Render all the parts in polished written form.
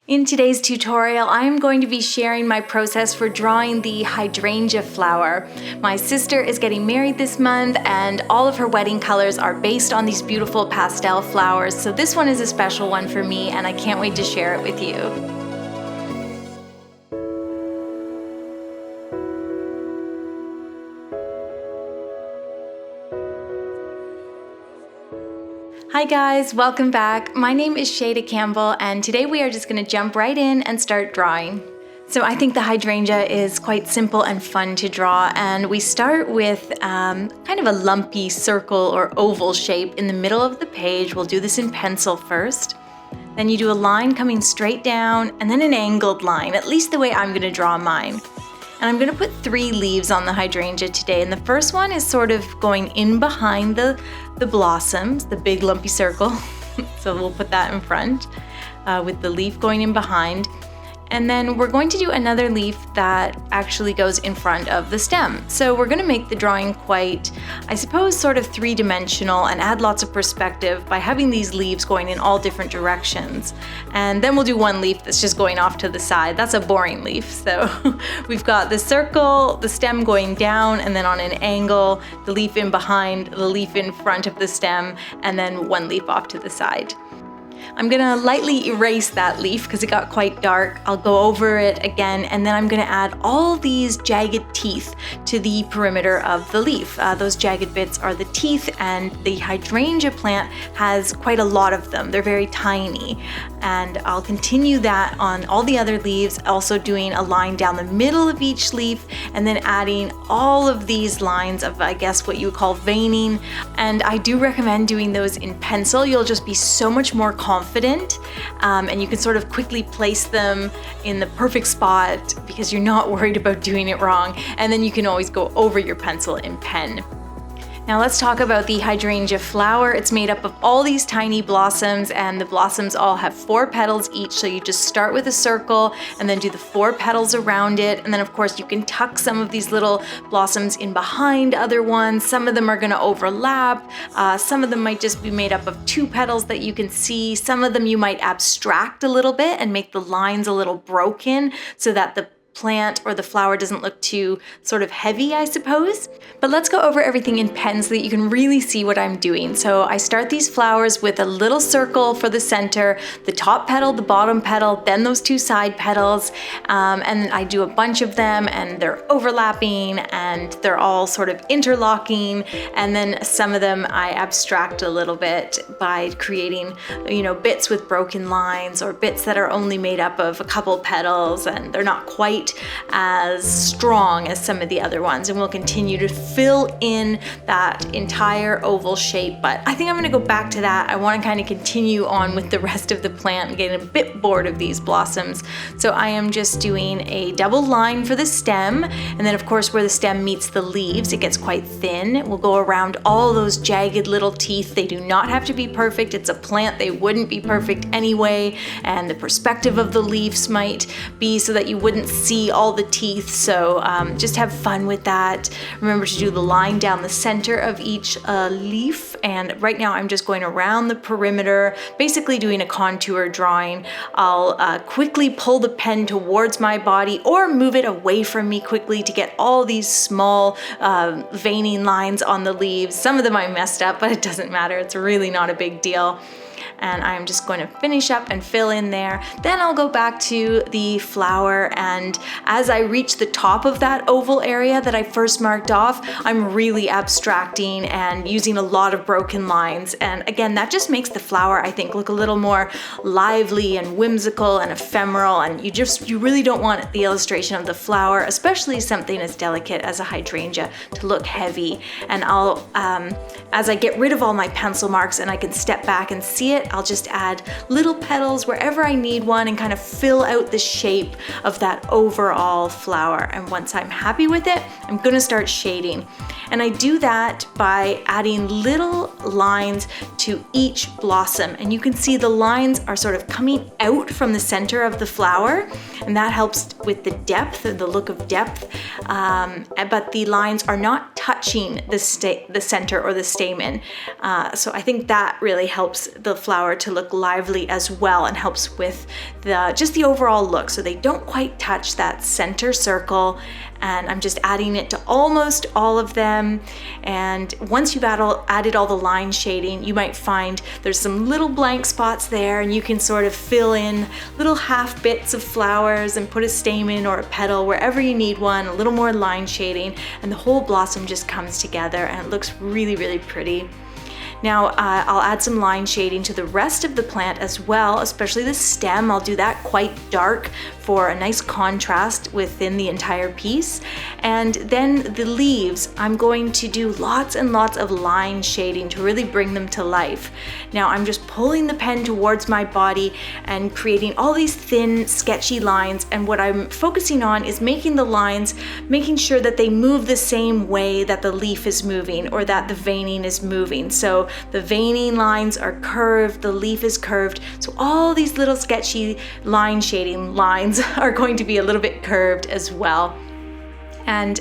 In today's tutorial, I'm going to be sharing my process for drawing the hydrangea flower. My sister is getting married this month and all of her wedding colors are based on these beautiful pastel flowers, so this one is a special one for me and I can't wait to share it with you. Hi guys, welcome back. My name is Shayda Campbell and today we are just going to jump right in and start drawing. So I think the hydrangea is quite simple and fun to draw, and we start with kind of a lumpy circle or oval shape in the middle of the page. We'll do this in pencil first. Then you do a line coming straight down and then an angled line, at least the way I'm going to draw mine. And I'm going to put 3 leaves on the hydrangea today, and the first one is sort of going in behind the blossoms, the big lumpy circle. So we'll put that in front with the leaf going in behind. And then we're going to do another leaf that actually goes in front of the stem. So we're going to make the drawing quite, I suppose, sort of 3-dimensional and add lots of perspective by having these leaves going in all different directions. And then we'll do one leaf that's just going off to the side. That's a boring leaf. So we've got the circle, the stem going down, and then on an angle, the leaf in behind, the leaf in front of the stem, and then one leaf off to the side. I'm gonna lightly erase that leaf because it got quite dark. I'll go over it again, and then I'm gonna add all these jagged teeth to the perimeter of the leaf. Those jagged bits are the teeth, and the hydrangea plant has quite a lot of them. They're very tiny. And I'll continue that on all the other leaves, also doing a line down the middle of each leaf, and then adding all of these lines of, I guess, what you would call veining. And I do recommend doing those in pencil. You'll just be so much more confident, and you can sort of quickly place them in the perfect spot because you're not worried about doing it wrong, and then you can always go over your pencil in pen. Now let's talk about the hydrangea flower. It's made up of all these tiny blossoms, and the blossoms all have 4 petals each, so you just start with a circle and then do the 4 petals around it, and then of course you can tuck some of these little blossoms in behind other ones. Some of them are going to overlap. Some of them might just be made up of 2 petals that you can see. Some of them you might abstract a little bit and make the lines a little broken so that the plant or the flower doesn't look too sort of heavy, I suppose. But let's go over everything in pen so that you can really see what I'm doing. So I start these flowers with a little circle for the center, the top petal, the bottom petal, then those 2 side petals, and I do a bunch of them, and they're overlapping and they're all sort of interlocking, and then some of them I abstract a little bit by creating, bits with broken lines or bits that are only made up of a couple petals, and they're not quite as strong as some of the other ones, and we'll continue to fill in that entire oval shape. But I think I'm going to go back to that. I want to kind of continue on with the rest of the plant. I'm getting a bit bored of these blossoms, so I am just doing a double line for the stem, and then of course where the stem meets the leaves it gets quite thin. We'll go around all those jagged little teeth. They do not have to be perfect. It's a plant, they wouldn't be perfect anyway, and the perspective of the leaves might be so that you wouldn't see all the teeth, so just have fun with that. Remember to do the line down the center of each leaf, and right now I'm just going around the perimeter, basically doing a contour drawing. I'll quickly pull the pen towards my body or move it away from me quickly to get all these small veining lines on the leaves. Some of them I messed up, but it doesn't matter. It's really not a big deal. And I'm just going to finish up and fill in there. Then I'll go back to the flower, and as I reach the top of that oval area that I first marked off, I'm really abstracting and using a lot of broken lines. And again, that just makes the flower, I think, look a little more lively and whimsical and ephemeral, and you really don't want the illustration of the flower, especially something as delicate as a hydrangea, to look heavy. And I'll, as I get rid of all my pencil marks and I can step back and see it, I'll just add little petals wherever I need one and kind of fill out the shape of that overall flower. And once I'm happy with it, I'm going to start shading. And I do that by adding little lines to each blossom. And you can see the lines are sort of coming out from the center of the flower, and that helps with the depth, the look of depth. But the lines are not touching the center or the stamen. So I think that really helps the flower flower to look lively as well, and helps with just the overall look. So they don't quite touch that center circle, and I'm just adding it to almost all of them. And once you've added all the line shading, you might find there's some little blank spots there, and you can sort of fill in little half bits of flowers and put a stamen or a petal wherever you need one, a little more line shading, and the whole blossom just comes together and it looks really, really pretty. Now I'll add some line shading to the rest of the plant as well, especially the stem. I'll do that quite dark for a nice contrast within the entire piece. And then the leaves, I'm going to do lots and lots of line shading to really bring them to life. Now I'm just pulling the pen towards my body and creating all these thin, sketchy lines. And what I'm focusing on is making the lines, making sure that they move the same way that the leaf is moving or that the veining is moving. So the veining lines are curved, the leaf is curved. So all these little sketchy line shading lines are going to be a little bit curved as well. And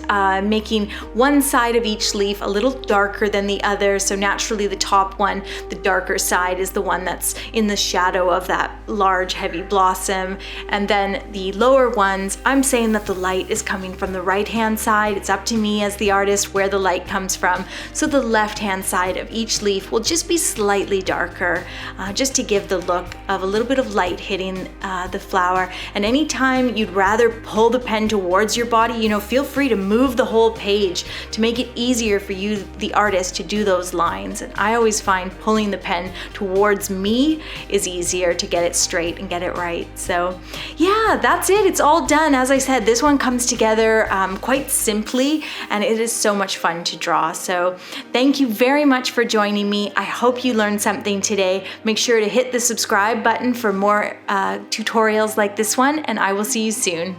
making one side of each leaf a little darker than the other. So naturally the top one, the darker side, is the one that's in the shadow of that large heavy blossom. And then the lower ones, I'm saying that the light is coming from the right hand side. It's up to me as the artist where the light comes from. So the left hand side of each leaf will just be slightly darker, just to give the look of a little bit of light hitting the flower. And anytime you'd rather pull the pen towards your body, feel free to move the whole page to make it easier for you, the artist, to do those lines. And I always find pulling the pen towards me is easier to get it straight and get it right. So yeah, that's it. It's all done. As I said, this one comes together quite simply, and it is so much fun to draw. So thank you very much for joining me. I hope you learned something today. Make sure to hit the subscribe button for more tutorials like this one, and I will see you soon.